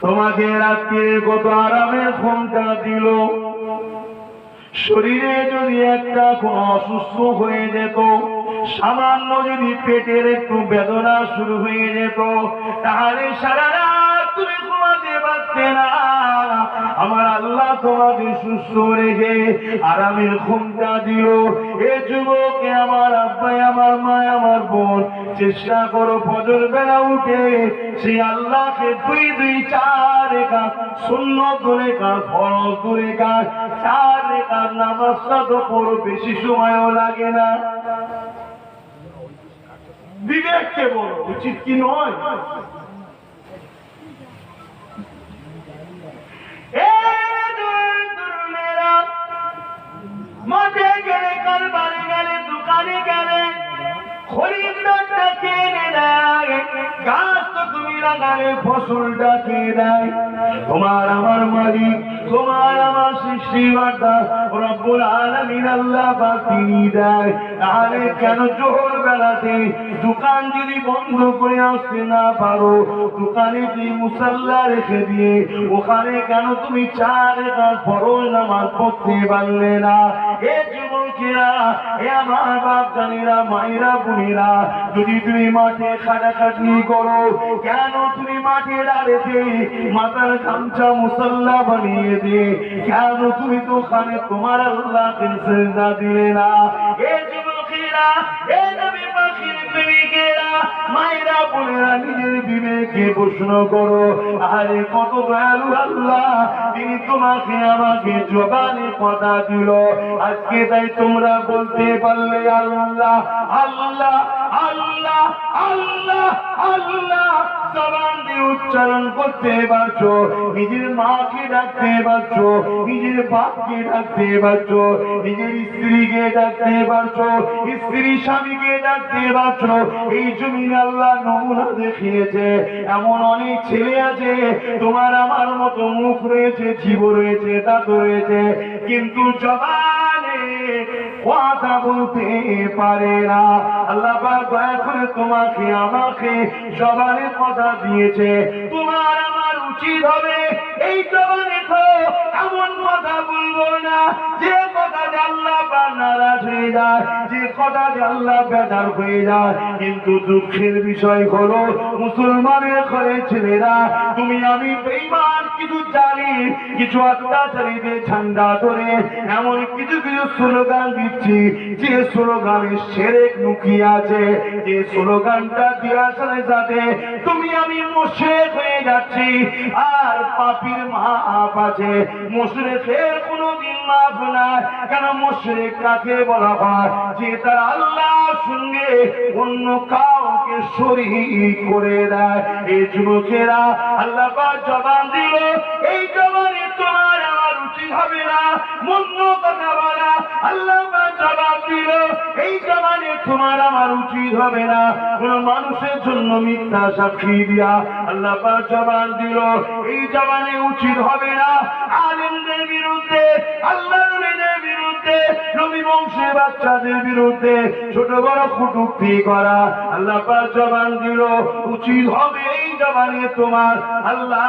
তোমাকে রাত্রে কত আরামের ঘুমটা দিল। শরীরে যদি একটা কোনো অসুস্থ হয়ে যেত, সামান্য যদি পেটের একটু বেদনা শুরু হয়ে যেত, তাহলে সারা রাত তুমি ঘুমাতে পারতে না। আমার আল্লাহ তোমাকে সুস্থ রেখে আরামের ঘুমটা দিল। এ যুবক, আমার আব্বা, আমার মা, আমার বোন, চেষ্টা করো ফজর বেলা উঠে সেই আল্লাহকে 2-2-4 রাকাত সুন্নত রাকাত ফরজ রাকাত 4 রাকাত নামাজটা তো পড়ো, বেশি সময়ও লাগে না। বিবেককে বলো, উচিত কি নয়? মাঠে গেলে, কারবারে গেলে, দোকানে গেলে খরিদ্দারটা কিনে দেয়, গাছ তো তুমি লাগালে ফসলটা কিনে দেয়। তোমার আমার মালিক, তোমার আমার সৃষ্টিকর্তা রব্বুল আলামিন আল্লাহ পাক তিনি দেয়। তাহলে কেন জোহর বেলাতে দোকান যদি বন্ধ করে আসতে না পারো, দোকানে যে মুসাল্লা রেখে দিয়ে ওখানে কেন তুমি 4 রাকাত ফরজ নামাজ পড়তে পারলে না? এ যুবকেরা, এ আমার বাপ জানিরা, মায়েরা, বোনেরা, যদি তুমি মাঠে খাটাখাটনি করো, কেন তুমি মাঠে দাঁড়িয়েছে মাথার গামছা মুসাল্লা বানিয়ে দিয়ে কেন তুমি তো ওখানে তোমার আল্লাহকে সিজদা দিলে না? এ যুবকেরা, এ নবী পাখির প্রেমিকেরা, মায়েরা, বোনেরা, নিজের বিবেকে প্রশ্ন করো। আরে কত দয়ালু আল্লাহ, তিনি তোমাকে আমাকে জবানে কথা দিল। আজকে তাই তোমরা বলতে পারলে আল্লাহ আল্লাহ আল্লাহ আল্লাহ আল্লাহ জবান দিয়ে উচ্চারণ করতে পারছো, নিজের মাকে ডাকতে পারছো, নিজের বাপকে ডাকতে পারছো, নিজের স্ত্রীকে ডাকতে পারছো, স্ত্রী স্বামীকে ডাকতে পারছো। এই জমিন আল্লাহ নমুনা দেখিয়েছে। এমন অনেক ছেলে আছে, তোমার আমার মতো মুখ রয়েছে, জীব রয়েছে, দাঁত রয়েছে, কিন্তু জবানে কথা বলতে পারে না। আল্লাহ পাক দয়া করে তোমাকে আমাকে জবানে কথা দিয়েছে। তোমার আমার উচিত হবে এই জবানে তো এমন কথা বলবো না যে কথা আল্লাহ পাক নারাজ হয়ে যায়, যে কথা আল্লাহ বেজার হয়ে যায়। কিন্তু দুঃখের বিষয় হলো মুসলমানের ঘরে ছেলেরা, তুমি আমি বেঈমান, কিছু জানি, কিছু অত্যাচারীদের ঝান্ডা ধরে এমন কিছু কিছু স্লোগান দিচ্ছি, যে স্লোগানে শিরক লুকিয়ে আছে, যে স্লোগানটা দেওয়ার সাথে সাথে তুমি আমি মুশরিক হয়ে যাচ্ছি। আর পাপীর মাপ আছে, মুশরিকের কোনোদিন মাপ নাই। কেন মুশরিক কাকে বলা হয়? যে তার আল্লাহর সঙ্গে অন্য কাউকে শরীক করে দেয়। এই যুবকেরা, আল্লাহ পাক জবান দিল, এই জবানে তোমার আমার উচিত হবে না মন্দ কথা বলা। আল্লাহ পাক জবাব দিল, এই জবানে তোমার আমার উচিত হবে না কোন মানুষের জন্য মিথ্যা সাক্ষী দিয়া। আল্লাহ পাক জবান দিল, এই জবানে উচিত হবে না আলেমদের বিরুদ্ধে, আল্লাহর নবীদের বিরুদ্ধে, নবী বংশের বাচ্চাদের বিরুদ্ধে ছোট বড় কটূক্তি করা। আল্লাহ পাক জবান দিল, উচিত হবে এই জবানে তোমার আল্লাহ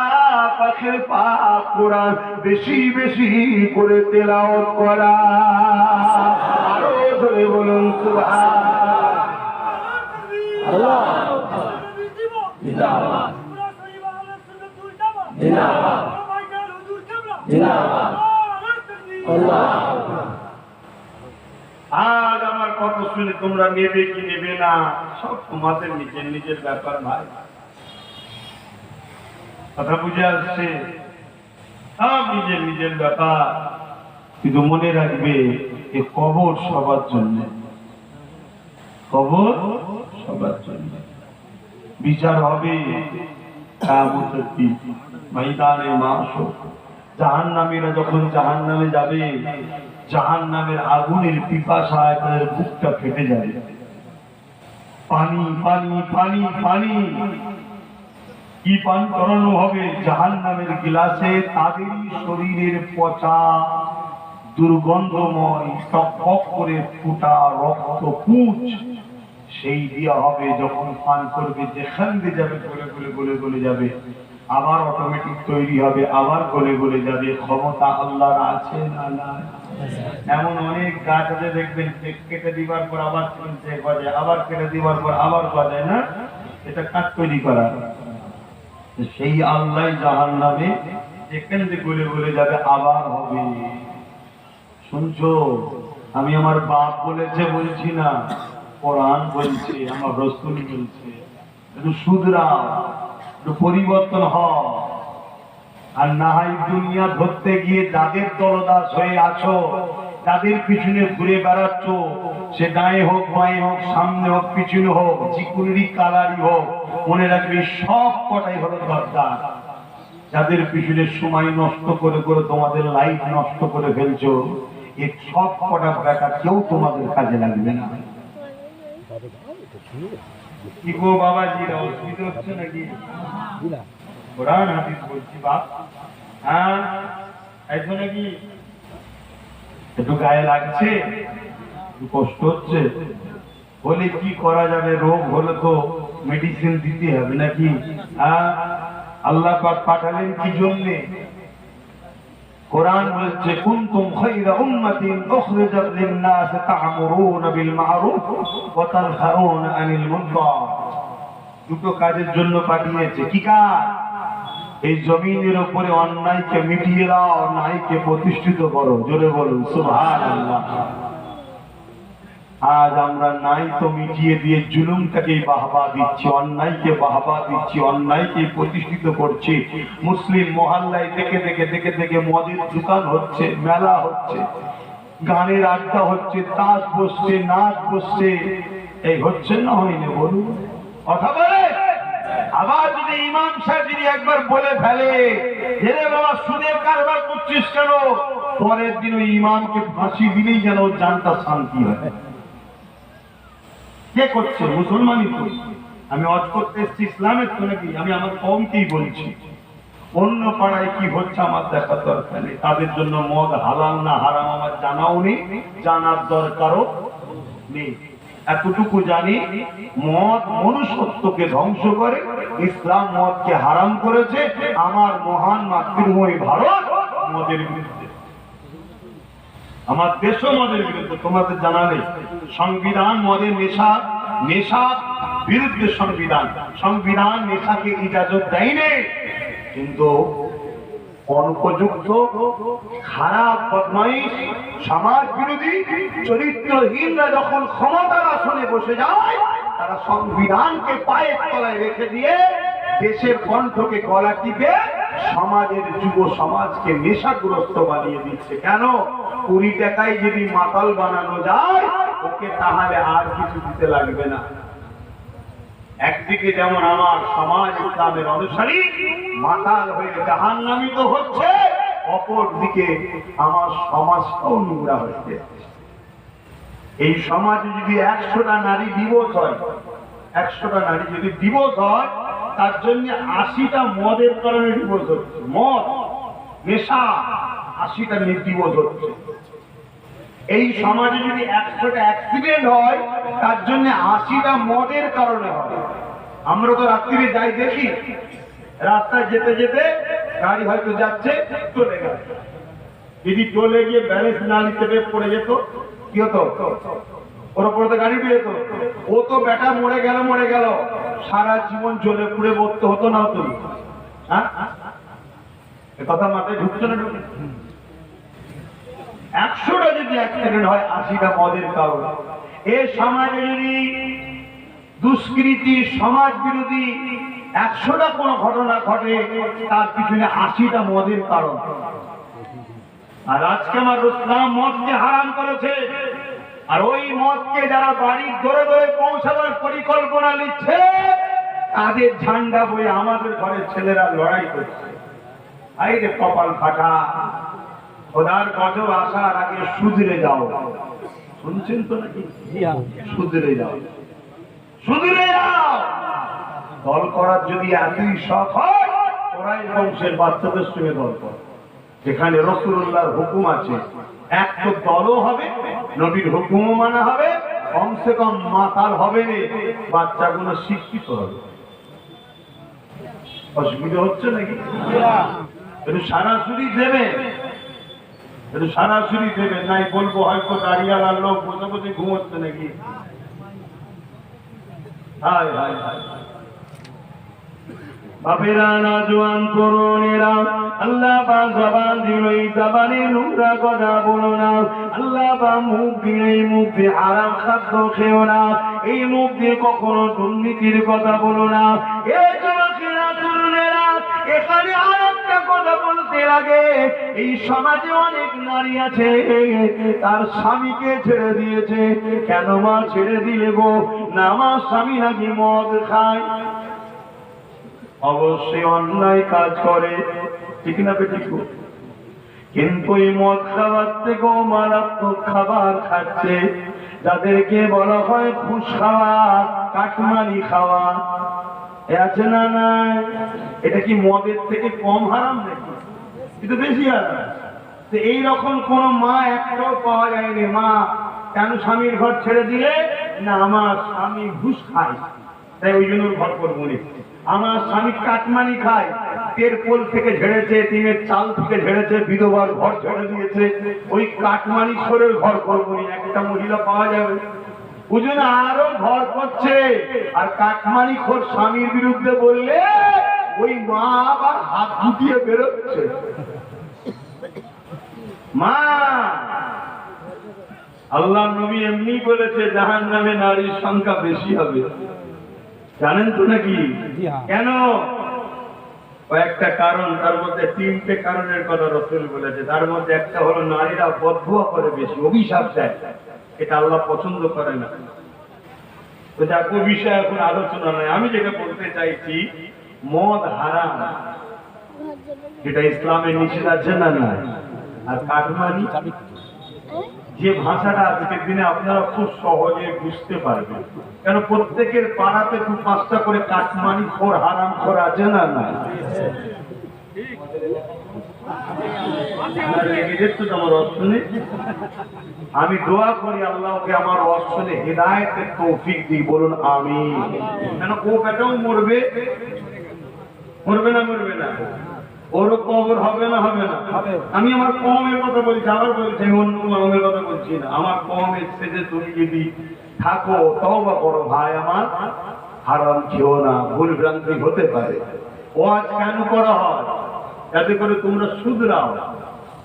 পাকের পাক কোরআন বেশি বেশি করে তেলাওয়াত করা। আরো জোরে বলুন সুবহানাল্লাহ। জিন্দাবাদ জিন্দাবাদ জিন্দাবাদ আল্লাহ। আজ আমার কথা শুনে তোমরা নেবে কি নেবে না, সব তোমাদের নিজের নিজের ব্যাপার। ভাই, কথা বুঝে আসছে? সব নিজের নিজের ব্যাপার। কিন্তু মনে রাখবে, এ কবর সবার জন্য, কবর সবার জন্য। বিচার হবে কিয়ামতের দিন, ময়দানে মাহশর। জাহান্নামীরা যখন জাহান্নামে যাবে, জাহান্নামের আগুনের পিপাসায় তাদের বুকটা ফেটে যাবে। পানি পানি পানি পানি, কি পান করানো হবে? জাহান্নামের গ্লাসে তাদেরই শরীরের পচা দুর্গন্ধময় টকটক করে ফুটা রক্ত পুঁজ সেই দিয়া হবে। যখন পান করবে যেখান দিয়ে যাবে গলে গলে গলে গলে যাবে। আবার অটোমেটিক তৈরি হবে, আবার গলে গলে যাবে। ক্ষমতা আল্লাহর আছে না নাই? এমন অনেক গাছ আছে দেখবেন, কেটে দিবার পর আবার চলছে, গজে, আবার কেটে দিবার পর আবার গজে না। এটা কাজ তৈরি করা। সেই আল্লাহ জাহান্নামে যেখান থেকে গলে গলে যাবে, আবার হবে। শুনছো? আমি আমার বাপ বলেছে বলছি না, কোরআন বলছে, আমার রাসূল বলছে। একটু শুধরাও, একটু পরিবর্তন হও। আর না হয় দুনিয়া ধরতে গিয়ে যাদের দলদাস হয়ে আছো, যাদের পিছনে ঘুরে বেড়াচ্ছ, সে ডায়ে হোক বাঁয়ে হোক, সামনে হোক পিছনে হোক, চিকুরি কালারি হোক, মনে রাখবি সব কটাই হলো দরকার। যাদের পিছনে সময় নষ্ট করে করে তোমাদের লাইফ নষ্ট করে ফেলছো, এই সব কটা ব্যাটা কেউ তোমাদের কাজে লাগবে না। কি গো বাবাজিরা, অসুবিধা হচ্ছে নাকি? কোরআন হাদিস বলছি বাপ। হ্যাঁ, তাইতো নাকি? একটু গায়ে লাগছে, কষ্ট হচ্ছে, বলে কি করা যাবে? রোগ হলে তো মেডিসিন দিতে হবে নাকি? হ্যাঁ, আল্লাহ পাক পাঠালেন কি জন্যে? কোরআন বলছে কুনতুম খায়রা উম্মাতিন উখরিজাত লিন-নাস তা'মুরুনা বিল মা'রুফ ওয়া তানহাউনা আনিল মুনকার। দুটো কাজের জন্য পাঠিয়েছে। কি কাজ? এই জমিনের উপরে অন্যায়কে মিটিয়ে দাও, ন্যায়কে প্রতিষ্ঠিত করো। জোরে বলুন সুবহানাল্লাহ। আজ আমরা নাই তো মিটিয়ে দিয়ে জুলুমটাকে বাহবা দিচ্ছি, অন্যায়কে বাহবা দিচ্ছি, অন্যায়কে প্রতিষ্ঠিত করছি। মুসলিম মহল্লায় দেখে দেখে দেখে দেখে মদের দোকান হচ্ছে, মেলা হচ্ছে, গানের আড্ডা হচ্ছে, তাস বসছে, নাচ বসছে। এই হচ্ছে না হয়নি বলুন? কথা বলে। আবার যদি ইমাম সাহেব যদি একবার বলে ফেলে, হে বাবা সুদের কারবার করছিস কেন, পরের দিন ওই ইমামকে ফাঁসি দিলেই যেন ওর জানটা শান্তি হয়। কে করছে? মুসলমানই করছে। আমি অজ করতে এসেছি ইসলামের তো নাকি? আমি আমার কওমকেই বলছি। অন্য পাড়ায় কি হচ্ছে আমার দেখার দরকার নেই। তাদের জন্য মদ হালাল না হারাম আমার জানাও নেই, জানার দরকারও নেই। এতটুকু জানি, মদ মনুষ্যত্বকে ধ্বংস করে। ইসলাম মদকে হারাম করেছে। আমার মহান মাতৃভূমি ভারত মদের বিরুদ্ধে, আমার দেশও মদের বিরুদ্ধে। তোমাদের জানা নেই সংবিধান মদের নেশা বিরুদ্ধে সংবিধান নেশাকে ইজাজত দেয়নি। কিন্তু অনুপযুক্ত, খারাপ, বদমাইশ, সমাজ বিরোধী, চরিত্রহীনরা যখন ক্ষমতার আসনে বসে যায়, তারা সংবিধানকে পায়ের তলায় রেখে দিয়ে দেশের কণ্ঠকে গলা টিপে সমাজের যুব সমাজকে নেশাগ্রস্ত বানিয়ে দিচ্ছে। কেন? 20 টাকায় যদি মাতাল বানানো যায় ওকে, তাহলে আর কিছু দিতে লাগবে না। একদিকে যেমন আমার সমাজ ইসলামের অনুসারী মাতাল হয়ে জাহান্নামী তো হচ্ছে, অপর দিকে আমার সমাজটাও নোংরা হচ্ছে। এই সমাজে যদি 100টা নারী ডিভোর্স হয়, 100টা নারী যদি ডিভোর্স হয়, তার জন্য 80টা মদের কারণে ডিভোর্স হচ্ছে। মদ, নেশা, 80টা ডিভোর্স হচ্ছে। এই সমাজে যদি 100টা অ্যাক্সিডেন্ট হয়, তার জন্য 80টা মদের কারণে হয়। আমরা তো রাত্রিরে যাই, দেখি রাস্তায় যেতে যেতে গাড়ি হয়তো যাচ্ছে, চলে গেল, যদি চলে গিয়ে ব্যালেন্স না নিতে পড়ে যেত, কি হতো? ওর উপরে তো গাড়ি উঠে যেত। ও তো বেটা মরে গেল, সারা জীবন জ্বলে পুড়ে মরতে হতো না? হতো? হ্যাঁ, কথা মাথায় ঢুকছে না? ঢুকে 100টা যদি অ্যাক্সিডেন্ট হয়, 80টা মদের কারণ। এই সমাজে যদি দুষ্কৃতি, সমাজ বিরোধী 100টা কোনো ঘটনা ঘটে, তার পিছনে 80টা মদের কারণ। আর আজকে আমার ইসলাম মদকে হারাম করেছে। আর ওই মদকে যারা বাড়ির ধরে ধরে পৌঁছাবার পরিকল্পনা নিচ্ছে, তাদের ঝান্ডা বয়ে আমাদের ঘরের ছেলেরা লড়াই করছে। আইরে কপাল ফাটা, খোদার গজব আসার আগে সুধরে যাও। শুনছেন তো নাকি? সুধরে যাও, সুধরে যাও। দল করার যদি এতই শখ হয়, ওরাই বংশের বাচ্চাদের সঙ্গে দল কর। যেখানে রাসূলুল্লাহর হুকুম আছে, এক তো দলও হবে, নবীর হুকুমও মানা হবে, কমসে কম মাতাল হবে না, বাচ্চাগুলো শিক্ষিত হবে। অসুবিধা হচ্ছে নাকি? একটু সারাসুরি দেবে, একটু সারাসুরি দেবে, নাই বলবো হয়তো দাঁড়িয়ালার লোক বসে বসে ঘুমোচ্ছে নাকি। হায় হায় হায় বাপেরা, নওজোয়ান তরুণেরা, আল্লাহ পাক জবান দিল, এই জবানে নোংরা কথা বলো না। আল্লাহ পাক মুখ দিল, এই মুখ দিয়ে হারাম খাদ্য খেও না। এই মুখ দিয়ে কখনো দুর্নীতির কথা বলো না। এই যুবকেরা, তরুণেরা, এখানে আরেকটা কথা বলতে লাগে। এই সমাজে অনেক নারী আছে তার স্বামীকে ছেড়ে দিয়েছে। কেন মা ছেড়ে দিলে গো? না, আমার স্বামী নাকি মদ খায়। অবশ্যই অন্যায় কাজ করে, ঠিক না বেঠিক? কিন্তু এই মদ খাবার থেকেও মারাত্মক খাবার খাচ্ছে, যাদেরকে বলা হয় ঘুষ খাওয়া, কাটমানি খাওয়া। আছে না? নাই। এটা কি মদের থেকে কম হারাম নাকি? কিন্তু বেশি হারাম। তো এইরকম কোন মা একটাও পাওয়া যায়নি। মা কেন স্বামীর ঘর ছেড়ে দিলে? না, আমার স্বামী ঘুষ খায়, তাই ওই জন্য ঘর করবো নি। আমার স্বামী কাটমানি খায়, তের পোল থেকে ঝেড়েছে, টিনের চাল থেকে ঝেড়েছে, বিধবার ঘর ছেড়ে দিয়েছে, ওই কাটমানি সরের ঘর করবো নি। একটা মহিলা পাওয়া যাবে? ওই জন্য আরো ঘর করছে। আর কাটমানি খোর স্বামীর বিরুদ্ধে বললে ওই মা আবার হাত গুটিয়ে বেরোচ্ছে। মা, আল্লাহ নবী এমনি বলেছে জাহান্নামে নারীর সংখ্যা বেশি হবে, জানেন তো নাকি? কেন? কয়েকটা কারণ, তার মধ্যে 3টে কারণের কথা রাসূল বলেছে। তার মধ্যে একটা হলো নারীরা বদদুয়া করে বেশি, অভিশাপ দেয়, এটা আল্লাহ পছন্দ করে না। তো যাক, ওই বিষয়ে এখন আলোচনা নয়। আমি যেটা বলতে চাইছি, মদ হারাম, যেটা ইসলামে নিষেধ আছে না? নাই। আর কাটমানি, যে ভাষাটা আজকের দিনে আপনারা খুব সহজে বুঝতে পারবেন, কেন প্রত্যেকের পাড়াতে 2-5টা করে কাটমানি খোর, হারাম খোর আছে না? নাই। আমার অর্থনে আমি দোয়া করি আল্লাহকে আমার অর্থনে হিদায়াতের তৌফিক দিই, বলুন আমিন। কেন ও বেটাও মরবে, মরবে না? মরবে না? ওরও কবর হবে না? হবে না? আমি আমার কওমের কথা বলছি, আবার বলছি, অন্য কওমের কথা বলছি না। আমার কওমের শেষে তুমি যদি থাকো, তওবা করো ভাই আমার, হারাম খেও না, ভুল ভ্রান্তি হতে পারে। ওয়াজ কেন করা হয়? যাতে করে তোমরা শুধরাও।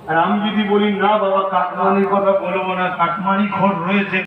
আর আমি যদি বলি না বাবা কাটমানির কথা বলবো না, কাটমানি খোর রয়েছে,